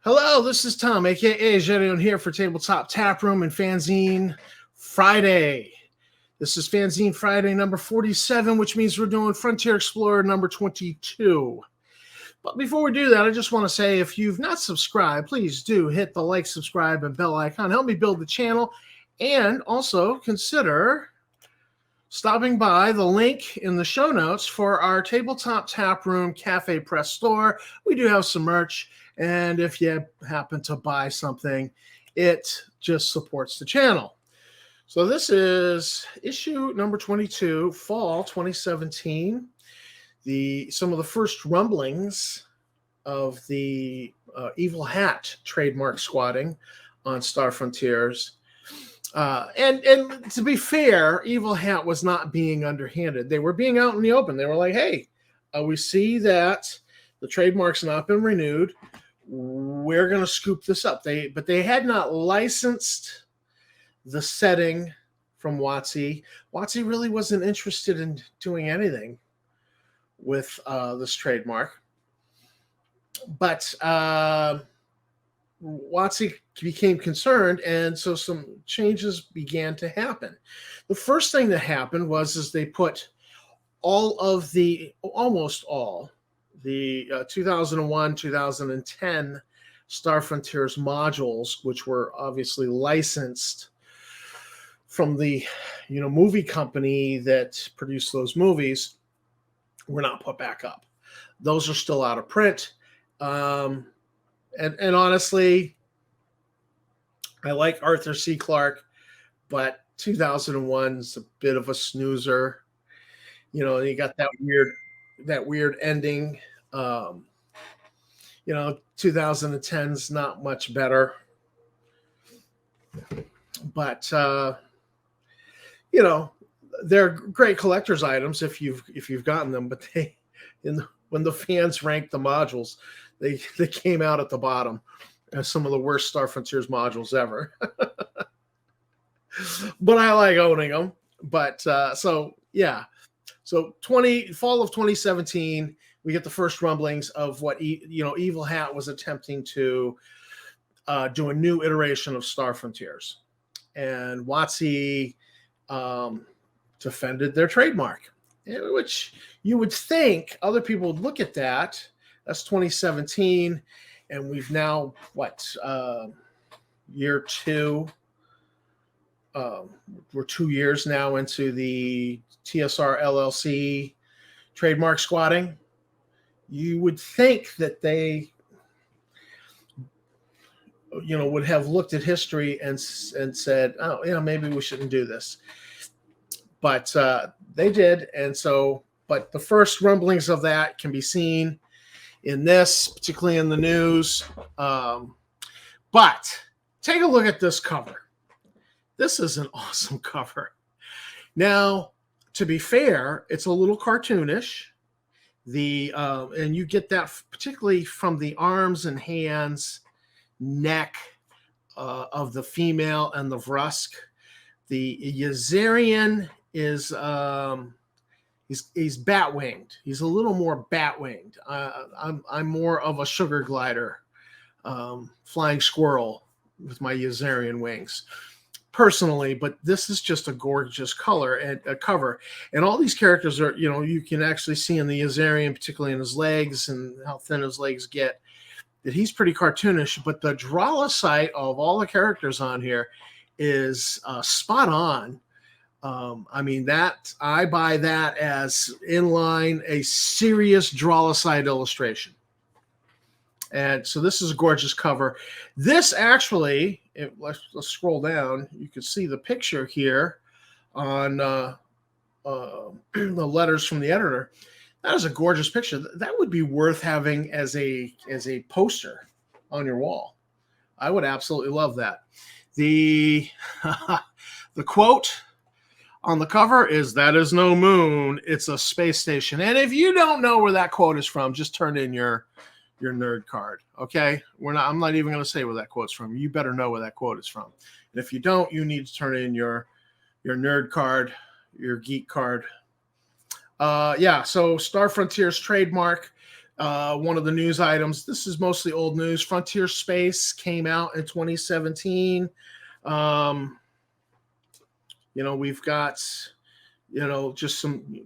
Hello, this is Tom, aka Gedeon, here for Tabletop Tap Room and Fanzine Friday. This is Fanzine Friday number 47, which means we're doing Frontier Explorer number 22. But before we do that, I just want to say if you've not subscribed, please do hit the like, subscribe, and bell icon. Help me build the channel. And also consider stopping by the link in the show notes for our Tabletop Tap Room Cafe Press store. We do have some merch. And if you happen to buy something, it just supports the channel. So this is issue number 22, fall 2017. Some of the first rumblings of the Evil Hat trademark squatting on Star Frontiers. And to be fair, Evil Hat was not being underhanded. They were being out in the open. They were like, hey, we see that the trademark's not been renewed. We're going to scoop this up. But they had not licensed the setting from WotC. WotC really wasn't interested in doing anything with this trademark. But WotC became concerned, and so some changes began to happen. The first thing that happened was they put almost all the 2001, 2010 Star Frontiers modules, which were obviously licensed from the movie company that produced those movies, were not put back up. Those are still out of print. And honestly, I like Arthur C. Clarke, but 2001 is a bit of a snoozer. You got that weird ending. 2010's not much better. But they're great collector's items if you've gotten them, but when the fans ranked the modules, they came out at the bottom as some of the worst Star Frontiers modules ever. But I like owning them. But so fall of 2017, we get the first rumblings of what Evil Hat was attempting to do a new iteration of Star Frontiers, and WotC defended their trademark, which you would think other people would look at that. That's 2017, and we've now year two. We're 2 years now into the TSR LLC trademark squatting. You would think that they, would have looked at history and said, oh, maybe we shouldn't do this. But they did. And so, but the first rumblings of that can be seen in this, particularly in the news. But take a look at this cover. This is an awesome cover. Now, to be fair, it's a little cartoonish. And you get that particularly from the arms and hands, neck of the female and the Vrusk. The Yazarian is he's bat-winged. He's a little more bat-winged. I'm more of a sugar glider, flying squirrel with my Yazarian wings, personally, but this is just a gorgeous color and a cover. And all these characters are, you can actually see in the Yazarian, particularly in his legs and how thin his legs get, that he's pretty cartoonish. But the Drala of all the characters on here is spot on. I buy that as inline a serious Drala illustration. And so this is a gorgeous cover. This actually, let's scroll down. You can see the picture here on the letters from the editor. That is a gorgeous picture. That would be worth having as a poster on your wall. I would absolutely love that. The quote on the cover is, "That is no moon, it's a space station." And if you don't know where that quote is from, just turn in your nerd card. Okay, I'm not even going to say where that quote's from. You better know where that quote is from. And if you don't, you need to turn in your nerd card, your geek card. So Star Frontiers trademark. One of the news items, this is mostly old news. Frontier Space came out in 2017. We've got, just some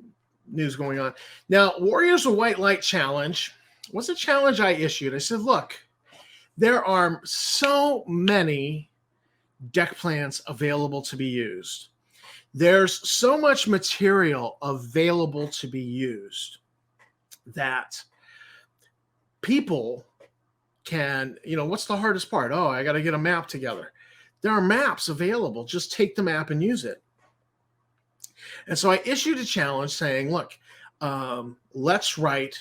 news going on. Now, Warriors of White Light Challenge was a challenge I issued. I said, look, there are so many deck plans available to be used. There's so much material available to be used that people can, what's the hardest part? Oh, I got to get a map together. There are maps available. Just take the map and use it. And so I issued a challenge saying, look, let's write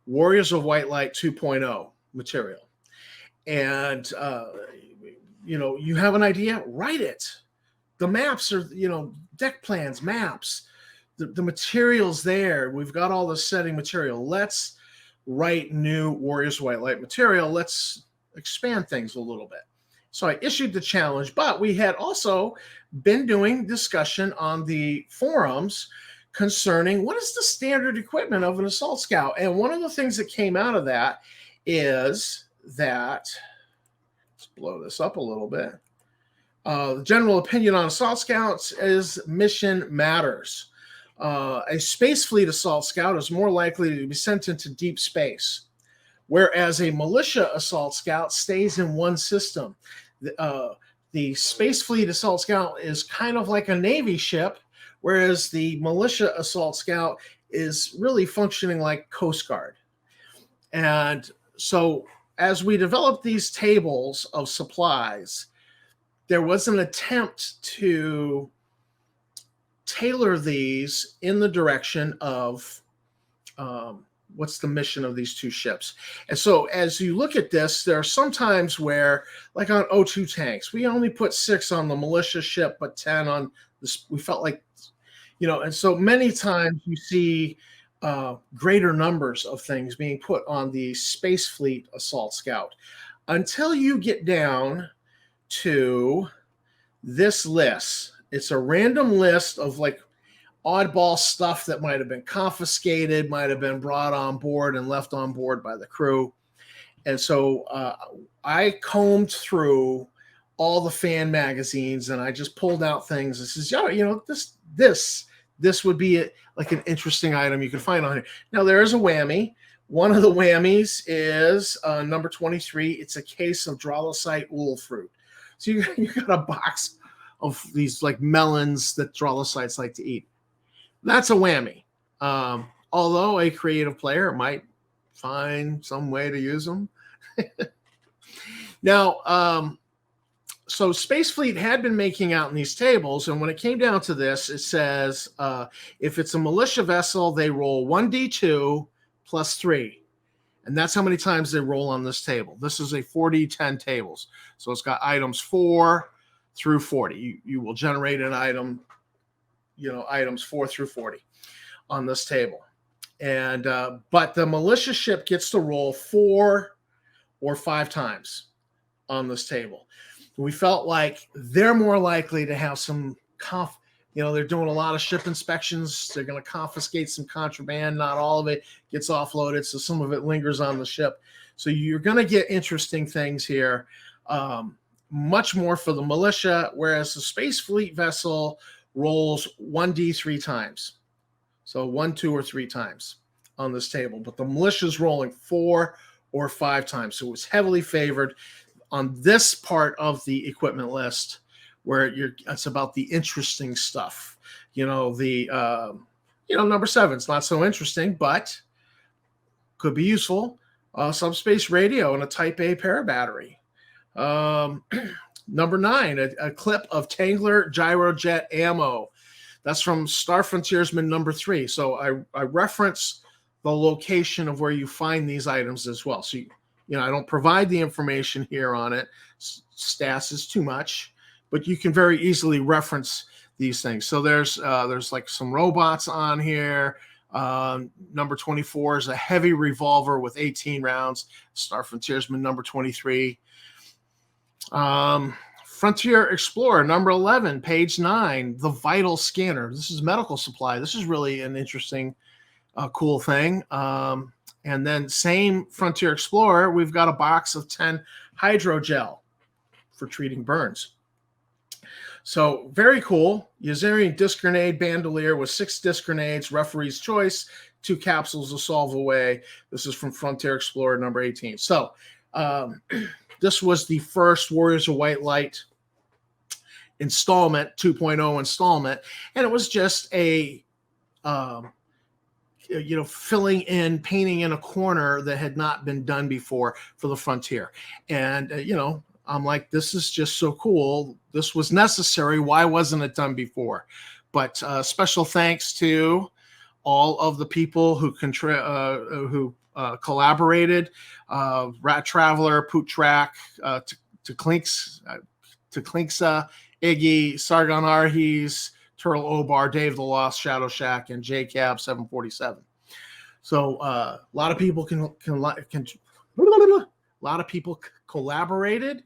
Warriors of White Light 2.0 material. And, you have an idea, write it. The maps are, deck plans, maps, the material's there. We've got all the setting material. Let's write new Warriors of White Light material. Let's expand things a little bit. So I issued the challenge, but we had also been doing discussion on the forums concerning what is the standard equipment of an assault scout. And one of the things that came out of that is that, let's blow this up a little bit. The general opinion on assault scouts is mission matters. A space fleet assault scout is more likely to be sent into deep space, whereas a militia assault scout stays in one system. The space fleet assault scout is kind of like a Navy ship, whereas the militia assault scout is really functioning like Coast Guard. And so as we developed these tables of supplies, there was an attempt to tailor these in the direction of what's the mission of these two ships. And so as you look at this, there are some times where, like on O2 tanks, we only put 6 on the militia ship, but 10 on this. We felt like, and so many times you see greater numbers of things being put on the Space Fleet Assault Scout until you get down to this list. It's a random list of like oddball stuff that might have been confiscated, might have been brought on board and left on board by the crew. And so I combed through all the fan magazines and I just pulled out things and says, this would be like an interesting item you can find on here. Now there is a whammy. One of the whammies is number 23. It's a case of Drollicite wool fruit. So you got a box of these like melons that Drollicites like to eat. That's a whammy. Although a creative player might find some way to use them. Now, so Space Fleet had been making out in these tables, and when it came down to this, it says if it's a militia vessel, they roll 1d2 plus 3. And that's how many times they roll on this table. This is a 4d10 tables. So it's got items 4 through 40. You will generate an item, items 4 through 40 on this table. And but the militia ship gets to roll 4 or 5 times on this table. We felt like they're more likely to have some they're doing a lot of ship inspections. They're going to confiscate some contraband. Not all of it gets offloaded, so some of it lingers on the ship. So you're going to get interesting things here, much more for the militia, whereas the Space Fleet vessel rolls 1d3 times. So 1, 2, or 3 times on this table. But the militia is rolling 4 or 5 times. So it's heavily favored on this part of the equipment list, where it's about the interesting stuff. The number 7 is not so interesting, but could be useful. Subspace radio and a Type A parabattery. Number 9, a clip of Tangler gyrojet ammo. That's from Star Frontiersman number 3. So I reference the location of where you find these items as well. So I don't provide the information here on it. Stats is too much. But you can very easily reference these things. So there's like some robots on here. Number 24 is a heavy revolver with 18 rounds. Star Frontiersman number 23. Frontier Explorer number 11, page 9, the Vital Scanner. This is medical supply. This is really an interesting, cool thing. And then same Frontier Explorer, we've got a box of 10 hydrogel for treating burns. So very cool. Yazirian disc grenade bandolier with 6 disc grenades, referee's choice, 2 capsules to solve away. This is from Frontier Explorer number 18. So this was the first Warriors of White Light installment, 2.0 installment, and it was just a filling in, painting in a corner that had not been done before for the Frontier. And I'm like, this is just so cool. This was necessary. Why wasn't it done before? But special thanks to all of the people who collaborated, Rat Traveler, Poot Track, to Klinksa, Iggy, Sargon Arhes, Turtle Obar, Dave the Lost, Shadow Shack, and JCab 747. So a lot of people collaborated.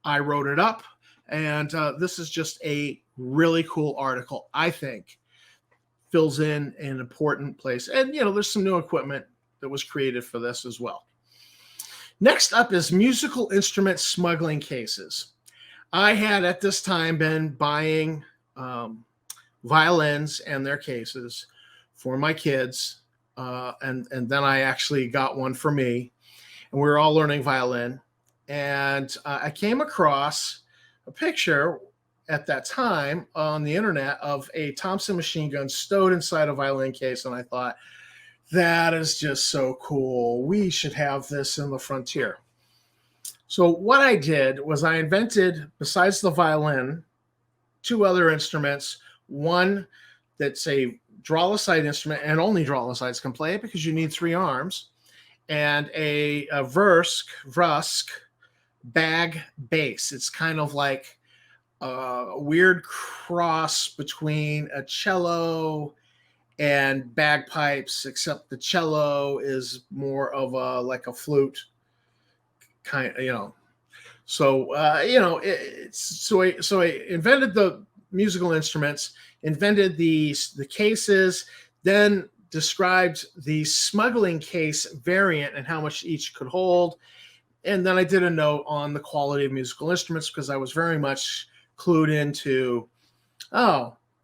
I wrote it up, and this is just a really cool article. I think fills in an important place, and there's some new equipment that was created for this as well. Next up is musical instrument smuggling cases. I had at this time been buying violins and their cases for my kids, and then I actually got one for me, and we were all learning violin. And I came across a picture at that time on the internet of a Thompson machine gun stowed inside a violin case, and I thought, that is just so cool. We should have this in the Frontier. So what I did was I invented, besides the violin, 2 other instruments. One that's a drawless instrument, and only drawless can play it because you need 3 arms, and a Vrsk bag bass. It's kind of like a weird cross between a cello and bagpipes, except the cello is more of a flute kind, So so I invented the musical instruments, invented the cases, then described the smuggling case variant and how much each could hold. And then I did a note on the quality of musical instruments because I was very much clued into,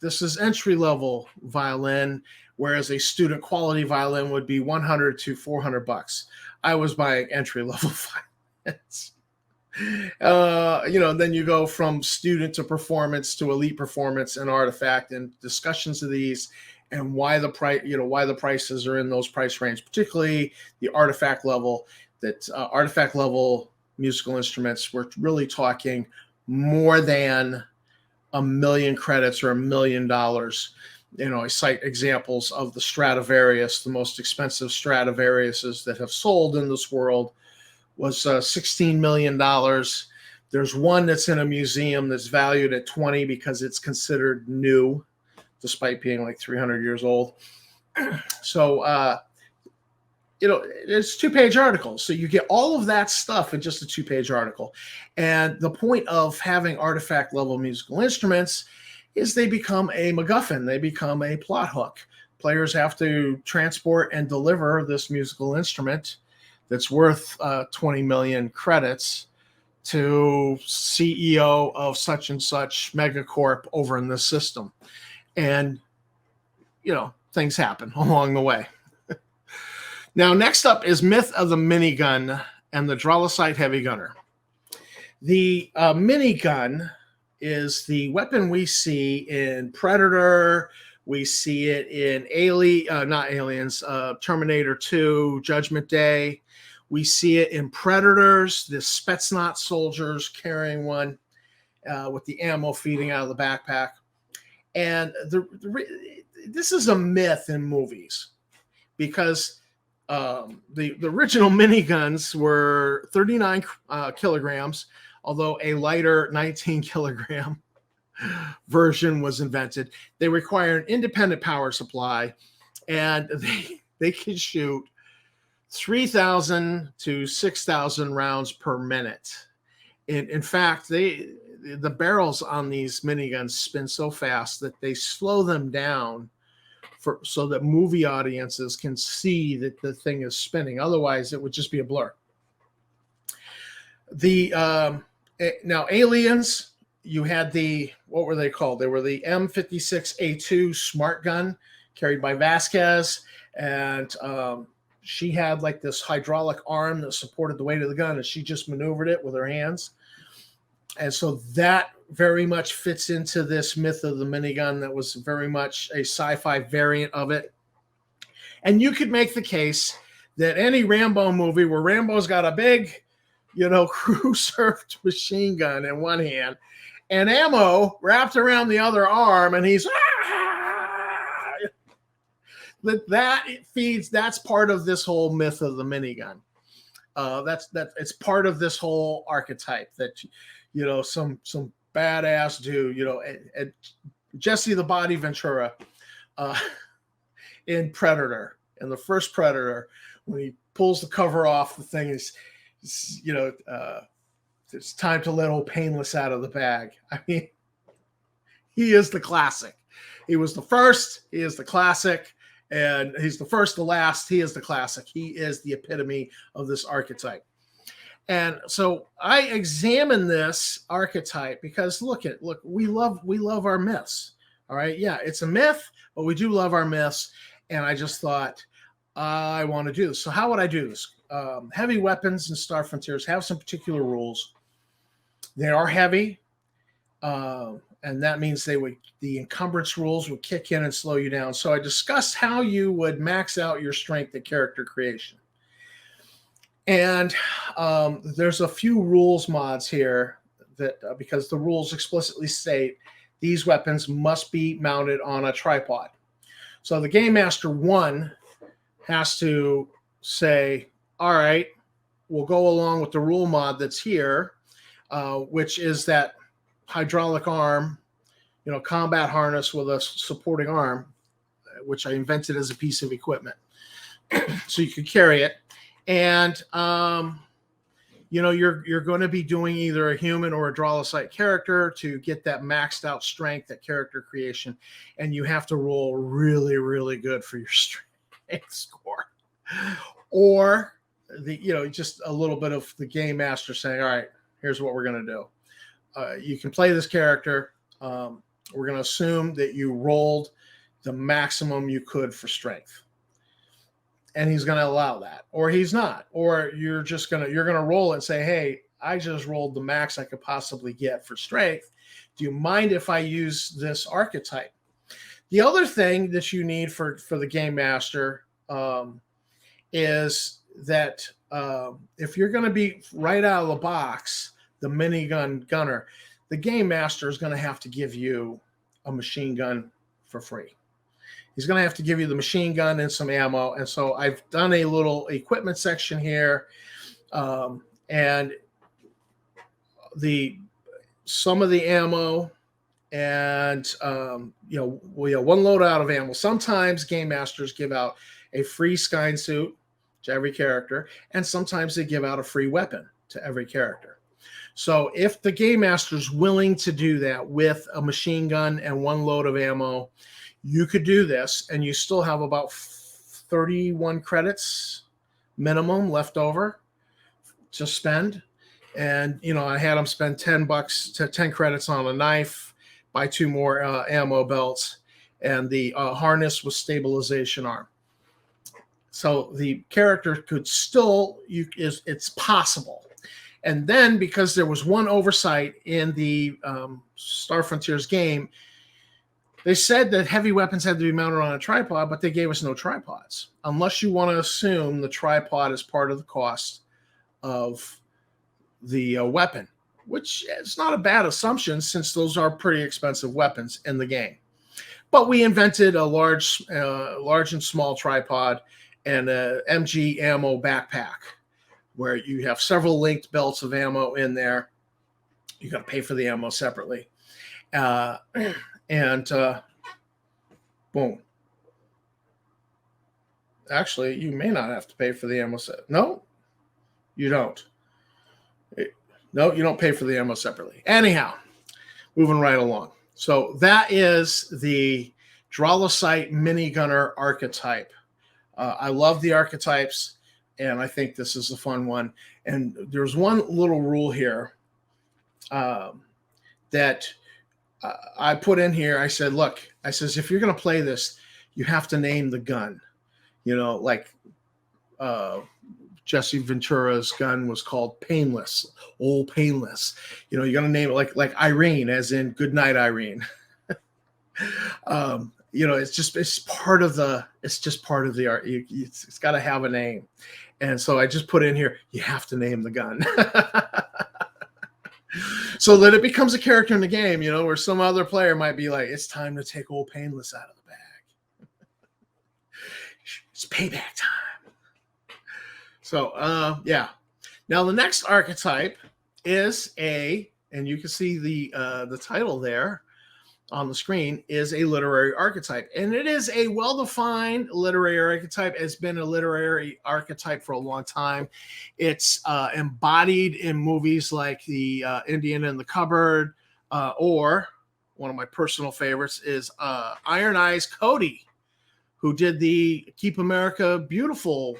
this is entry-level violin, whereas a student quality violin would be $100 to $400. I was buying entry-level violins. Then you go from student to performance to elite performance and artifact, and discussions of these and why the prices are in those price range, particularly the artifact level. That artifact level musical instruments, we're really talking more than 1 million credits or $1 million. I cite examples of the Stradivarius, the most expensive Stradivariuses that have sold in this world was $16 million. There's one that's in a museum that's valued at 20 because it's considered new, despite being like 300 years old. So, it's 2-page articles. So you get all of that stuff in just a 2-page article. And the point of having artifact level musical instruments is they become a MacGuffin. They become a plot hook. Players have to transport and deliver this musical instrument that's worth 20 million credits to CEO of such and such megacorp over in this system. And, things happen along the way. Now, next up is Myth of the Minigun and the Drolosite Heavy Gunner. The minigun is the weapon we see in Predator. We see it in Terminator 2, Judgment Day. We see it in Predators, the Spetsnaz soldiers carrying one with the ammo feeding out of the backpack. And this is a myth in movies because the original miniguns were 39 kilograms, although a lighter 19 kilogram version was invented. They require an independent power supply, and they can shoot 3,000 to 6,000 rounds per minute. In fact, the barrels on these miniguns spin so fast that they slow them down so that movie audiences can see that the thing is spinning. Otherwise, it would just be a blur. Now Aliens, you had what were they called? They were the M56A2 smart gun carried by Vasquez, and she had like this hydraulic arm that supported the weight of the gun, and she just maneuvered it with her hands. And so that very much fits into this myth of the minigun that was very much a sci-fi variant of it. And you could make the case that any Rambo movie where Rambo's got a big, crew-served machine gun in one hand and ammo wrapped around the other arm, and he's that's part of this whole myth of the minigun. It's part of this whole archetype that some badass dude, and Jesse the Body Ventura in Predator, in the first Predator, when he pulls the cover off, the thing is, it's time to let old Painless out of the bag. I mean, he is the classic. He was the first. He is the classic. And he's the first to last. He is the classic. He is the epitome of this archetype. And so I examine this archetype because look, we love our myths. All right. Yeah, it's a myth, but we do love our myths. And I just thought I want to do this. So how would I do this? Heavy weapons in Star Frontiers have some particular rules. They are heavy. And that means the encumbrance rules would kick in and slow you down. So I discussed how you would max out your strength at character creation. And there's a few rules mods here that because the rules explicitly state these weapons must be mounted on a tripod. So the Game Master 1 has to say, all right, we'll go along with the rule mod that's here, which is that hydraulic arm, combat harness with a supporting arm, which I invented as a piece of equipment. So you could carry it. And, you're going to be doing either a human or a Dralocyte character to get that maxed out strength, that character creation. And you have to roll really, really good for your strength score. Or just a little bit of the Game Master saying, all right, here's what we're going to do. You can play this character. We're going to assume that you rolled the maximum you could for strength. And he's going to allow that, or he's not, or you're going to roll it and say, hey, I just rolled the max I could possibly get for strength. Do you mind if I use this archetype? The other thing that you need for the Game Master is that if you're going to be right out of the box, the minigun gunner, the Game Master is going to have to give you a machine gun for free. He's going to have to give you the machine gun and some ammo. And so I've done a little equipment section here. And some of the ammo and, one loadout of ammo. Sometimes Game Masters give out a free Skyne suit to every character. And sometimes they give out a free weapon to every character. So if the Game Master is willing to do that with a machine gun and one load of ammo, you could do this and you still have about 31 credits minimum left over to spend. And, I had them spend $10 to 10 credits on a knife, buy 2 more ammo belts, and the harness with stabilization arm. So the character could still, it's possible. And then because there was one oversight in the Star Frontiers game, they said that heavy weapons had to be mounted on a tripod, but they gave us no tripods. Unless you want to assume the tripod is part of the cost of the weapon, which is not a bad assumption since those are pretty expensive weapons in the game. But we invented a large and small tripod and a MG ammo backpack where you have several linked belts of ammo in there. You got to pay for the ammo separately. And boom. Actually, you may not have to pay for the ammo set. No, you don't. No, you don't pay for the ammo separately. Anyhow, moving right along. So that is the Dralosite minigunner archetype. I love the archetypes, and I think this is a fun one. And there's one little rule here that I put in here. I said, look, I says, if you're going to play this, you have to name the gun. You know, like Jesse Ventura's gun was called Painless, Old Painless. You know, you're going to name it like Irene, as in Good Night, Irene. You know, it's part of the art. It's got to have a name. And so I just put in here, you have to name the gun. So that it becomes a character in the game, you know, where some other player might be like, it's time to take Old Painless out of the bag. It's payback time. So, yeah. Now, the next archetype is and you can see the title there on the screen, is a literary archetype. And it is a well-defined literary archetype. It's been a literary archetype for a long time. It's embodied in movies like the Indian in the Cupboard, or one of my personal favorites is Iron Eyes Cody, who did the Keep America Beautiful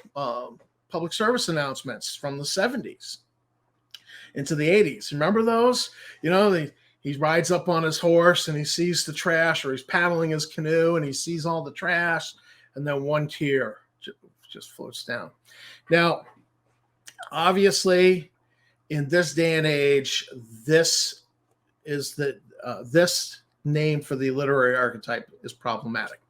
public service announcements from the 70s into the 80s. Remember those? You know, he rides up on his horse and he sees the trash, or he's paddling his canoe and he sees all the trash, and then one tear just floats down. Now, obviously, in this day and age, this name for the literary archetype is problematic.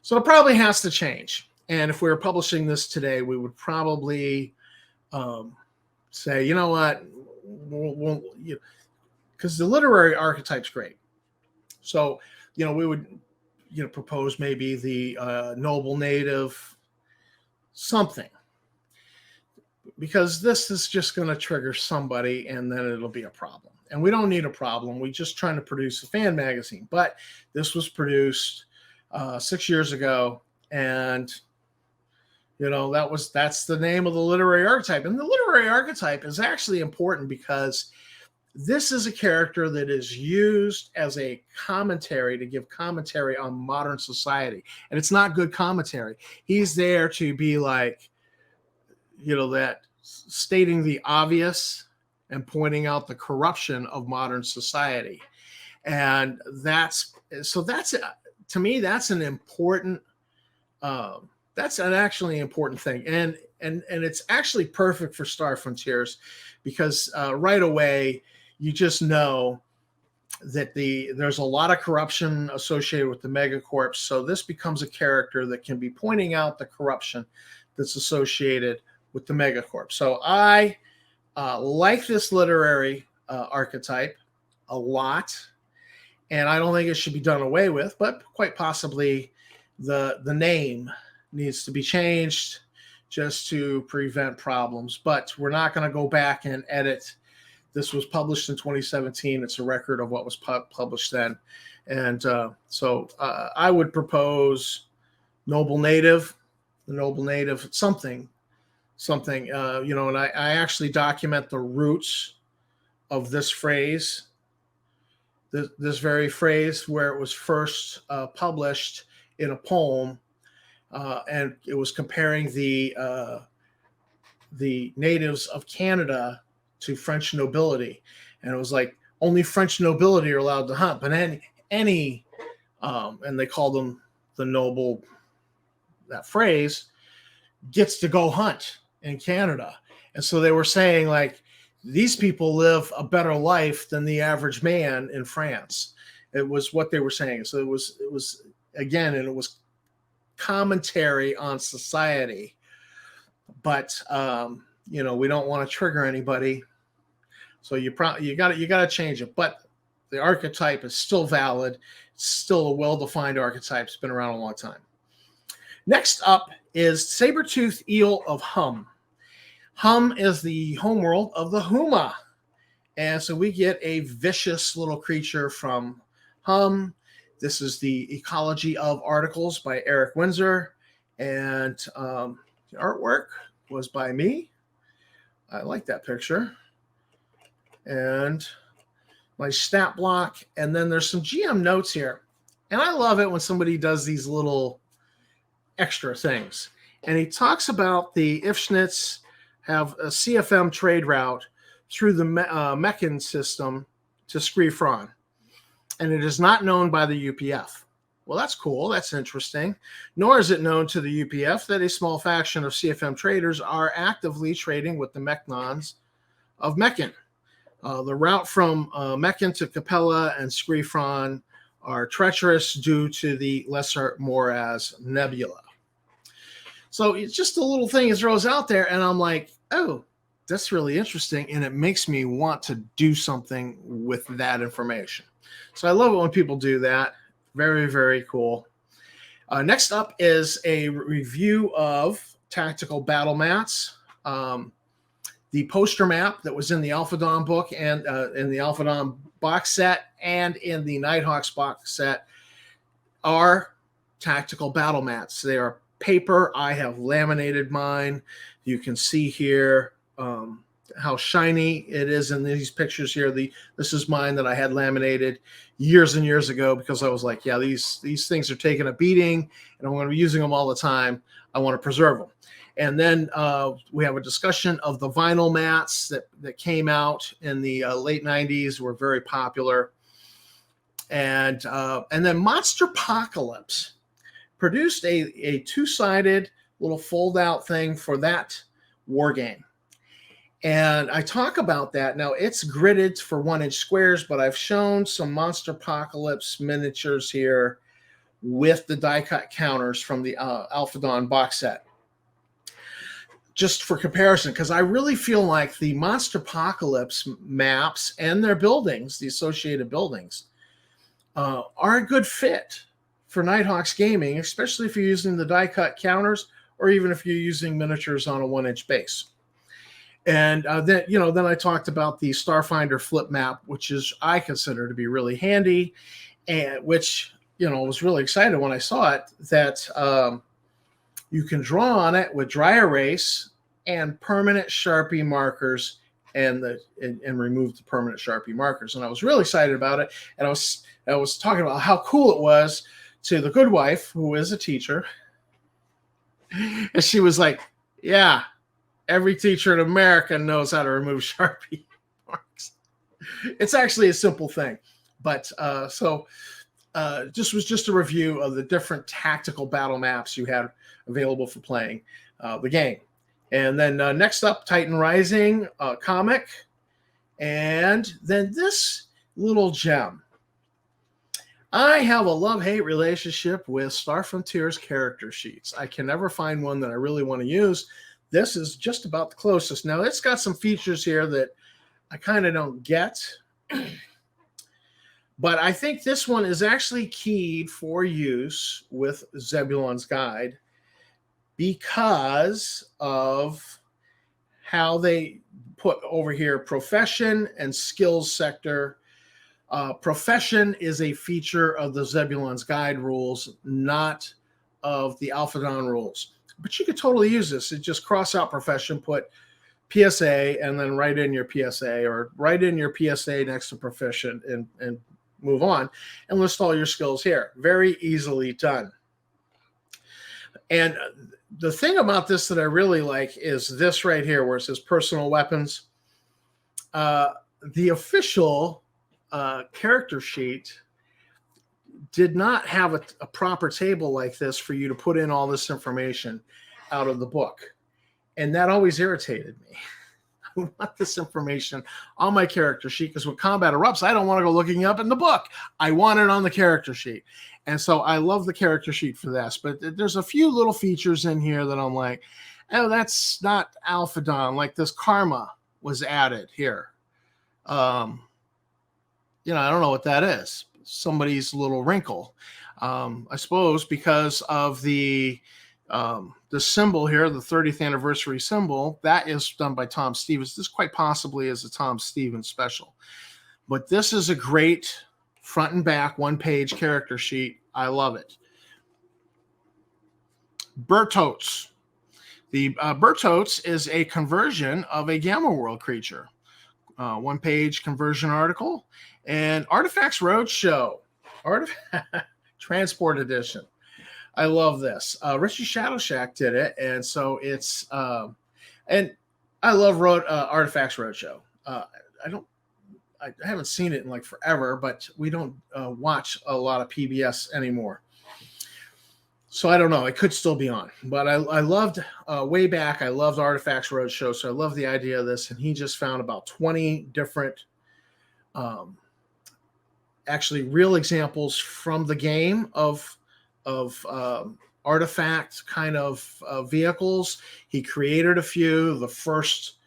So it probably has to change. And if we were publishing this today, we would probably say, you know what, because the literary archetype's great. So, you know, we would, you know, propose maybe the noble native something, because this is just going to trigger somebody and then it'll be a problem. And we don't need a problem. We're just trying to produce a fan magazine. But this was produced 6 years ago, and you know, that's the name of the literary archetype. And the literary archetype is actually important because this is a character that is used as a commentary to give commentary on modern society. And it's not good commentary. He's there to be like, you know, that stating the obvious and pointing out the corruption of modern society. And to me, that's an important, that's an actually important thing. And it's actually perfect for Star Frontiers because right away, you just know that there's a lot of corruption associated with the megacorps. So this becomes a character that can be pointing out the corruption that's associated with the megacorps. So I like this literary archetype a lot, and I don't think it should be done away with, but quite possibly the name needs to be changed just to prevent problems. But we're not going to go back and edit. This was published in 2017. It's a record of what was published then. And so I would propose noble native, the noble native, something, you know, and I actually document the roots of this phrase, this very phrase, where it was first published in a poem, and it was comparing the natives of Canada to French nobility. And it was like only French nobility are allowed to hunt, but any and they called them the noble, that phrase, gets to go hunt in Canada. And so they were saying like, these people live a better life than the average man in France. It was what they were saying. So it was again, and it was commentary on society, but you know, we don't want to trigger anybody. So you got to change it, but the archetype is still valid. It's still a well-defined archetype. It's been around a long time. Next up is Saber-Tooth Eel of Hum. Hum is the homeworld of the Huma. And so we get a vicious little creature from Hum. This is the Ecology of Articles by Eric Windsor. And the artwork was by me. I like that picture. And my stat block. And then there's some GM notes here. And I love it when somebody does these little extra things. And he talks about the Ifschnitz have a CFM trade route through the Meccan system to Skrifron, and it is not known by the UPF. Well, that's cool. That's interesting. Nor is it known to the UPF that a small faction of CFM traders are actively trading with the Mechnons of Meccan. The route from Meccan to Capella and Skrifron are treacherous due to the Lesser Moraz Nebula. So it's just a little thing he throws out there, and I'm like, oh, that's really interesting, and it makes me want to do something with that information. So I love it when people do that. Very, very cool. Next up is a review of tactical battle mats. The poster map that was in the Alpha Dawn book and in the Alpha Dawn box set and in the Nighthawks box set are tactical battle mats. They are paper. I have laminated mine. You can see here how shiny it is in these pictures here. This is mine that I had laminated years and years ago because I was like, yeah, these things are taking a beating and I'm going to be using them all the time. I want to preserve them. And then we have a discussion of the vinyl mats that came out in the late 90s, were very popular. And then Monsterpocalypse produced a two-sided little fold-out thing for that war game. And I talk about that. Now, it's gridded for 1-inch squares, but I've shown some Monsterpocalypse miniatures here with the die-cut counters from the Alpha Dawn box set. Just for comparison, because I really feel like the Monsterpocalypse maps and their buildings, the associated buildings, are a good fit for Nighthawks gaming, especially if you're using the die-cut counters or even if you're using miniatures on a 1-inch base. And then I talked about the Starfinder flip map, which I consider to be really handy, and which was really excited when I saw it that you can draw on it with dry erase and permanent Sharpie markers, and remove the permanent Sharpie markers. And I was really excited about it. And I was talking about how cool it was to the good wife, who is a teacher, and she was like, "Yeah, every teacher in America knows how to remove Sharpie marks." It's actually a simple thing, but this was just a review of the different tactical battle maps you had available for playing the game. And then next up, Titan Rising comic, and then this little gem. I have a love-hate relationship with Star Frontier's character sheets. I can never find one that I really want to use. This is just about the closest. Now, it's got some features here that I kind of don't get. But I think this one is actually keyed for use with Zebulon's Guide because of how they put over here profession and skills sector. Profession is a feature of the Zebulon's Guide rules, not of the Alpha Dawn rules. But you could totally use this. It just cross out profession, put PSA, and then write in your PSA, or write in your PSA next to proficient and move on and list all your skills here. Very easily done. And the thing about this that I really like is this right here where it says personal weapons. The official character sheet did not have a proper table like this for you to put in all this information out of the book. And that always irritated me. I want this information on my character sheet because when combat erupts, I don't want to go looking up in the book. I want it on the character sheet. And so I love the character sheet for this. But there's a few little features in here that I'm like, oh, that's not Alpha Dawn. Like this karma was added here. I don't know what that is. Somebody's little wrinkle. I suppose because of the symbol here, the 30th anniversary symbol, that is done by Tom Stevens. This quite possibly is a Tom Stevens special. But this is a great front and back one-page character sheet. I love it. Bertotes. The Bertotes is a conversion of a Gamma World creature. One-page conversion article. And Artifacts Roadshow. Transport Edition. I love this. Richie Shadowshack did it, and so it's and I love Artifacts Roadshow. I haven't seen it in like forever, but we don't watch a lot of PBS anymore. So I don't know. It could still be on, but I loved way back. I loved Artifacts Roadshow, so I love the idea of this. And he just found about 20 different, actually real examples from the game of artifact kind of vehicles. He created a few. The first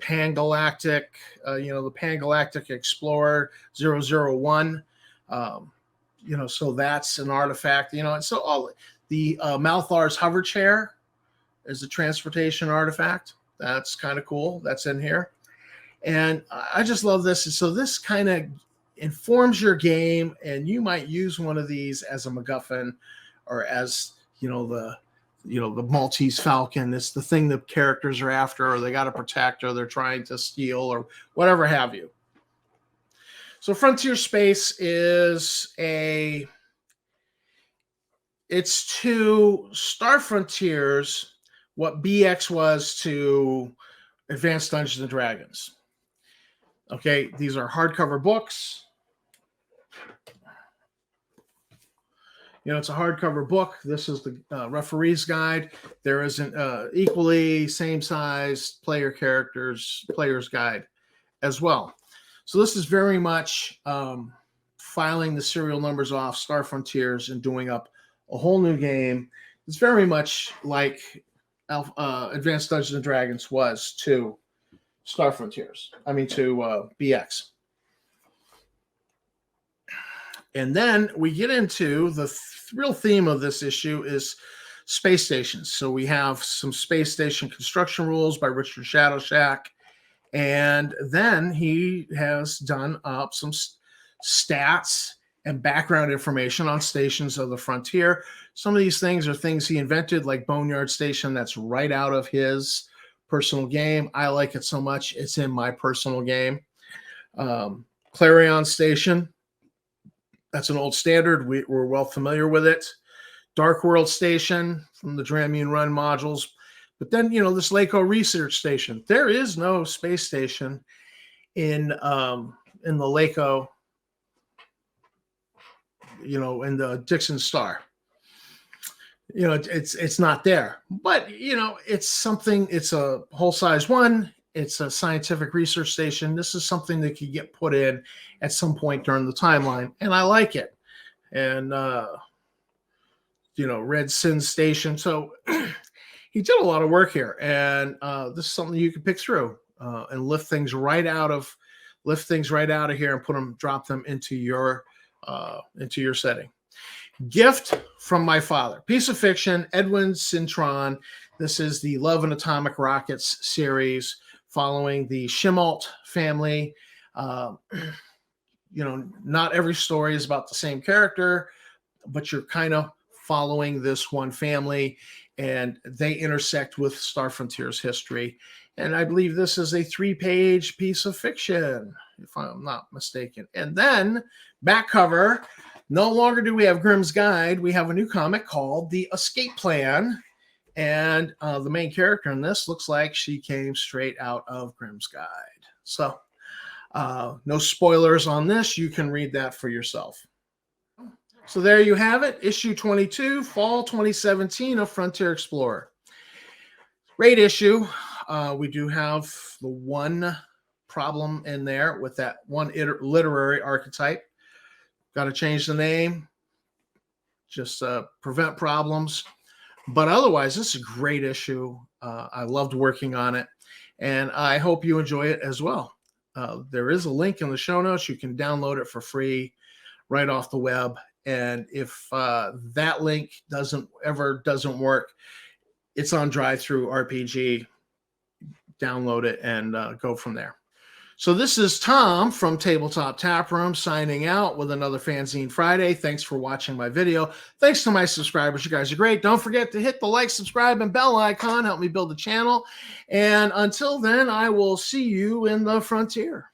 Pangalactic, the Pangalactic Explorer 001. So that's an artifact. And so all. The Malthar's hover chair is a transportation artifact. That's kind of cool. That's in here. And I just love this. And so this kind of informs your game, and you might use one of these as a MacGuffin or as, the Maltese Falcon. It's the thing the characters are after, or they got to protect, or they're trying to steal, or whatever have you. So Frontier Space is it's to Star Frontiers what BX was to Advanced Dungeons and Dragons. Okay, these are hardcover books. It's a hardcover book. This is the referee's guide. There is an equally same size player's guide as well. So this is very much filing the serial numbers off Star Frontiers and doing up a whole new game. It's very much like Advanced Dungeons and Dragons was to Star Frontiers. To BX. And then we get into the real theme of this issue is space stations. So we have some space station construction rules by Richard Shadowshack. And then he has done up some stats and background information on stations of the frontier. Some of these things are things he invented, like Boneyard Station. That's right out of his personal game. I like it so much. It's in my personal game. Clarion Station. That's an old standard. We're well familiar with it. Dark World Station from the Dramune Run modules. But then, this LACO Research Station. There is no space station in the LACO, in the Dixon Star. It's not there. But, it's something, it's a whole size one. It's a scientific research station. This is something that could get put in at some point during the timeline. And I like it. And, Red Sin Station. So he did a lot of work here. And this is something you can pick through and lift things right out of here and drop them into your setting. Gift from my father. Piece of fiction, Edwin Cintron. This is the Love and Atomic Rockets series following the Shimalt family. Not every story is about the same character, but you're kind of following this one family, and they intersect with Star Frontier's history. And I believe this is a 3-page piece of fiction, if I'm not mistaken. And then back cover, no longer do we have Grimm's Guide. We have a new comic called The Escape Plan. And the main character in this looks like she came straight out of Grimm's Guide. So no spoilers on this. You can read that for yourself. So there you have it. Issue 22, Fall 2017 of Frontier Explorer. Great issue. We do have the one problem in there with that one literary archetype. Got to change the name. Just prevent problems. But otherwise, this is a great issue. I loved working on it, and I hope you enjoy it as well. There is a link in the show notes. You can download it for free right off the web. And if that link doesn't work, it's on Drive-Thru RPG. Download it and go from there. So this is Tom from Tabletop Taproom signing out with another Fanzine Friday. Thanks for watching my video. Thanks to my subscribers. You guys are great. Don't forget to hit the like, subscribe, and bell icon. Help me build the channel. And until then, I will see you in the frontier.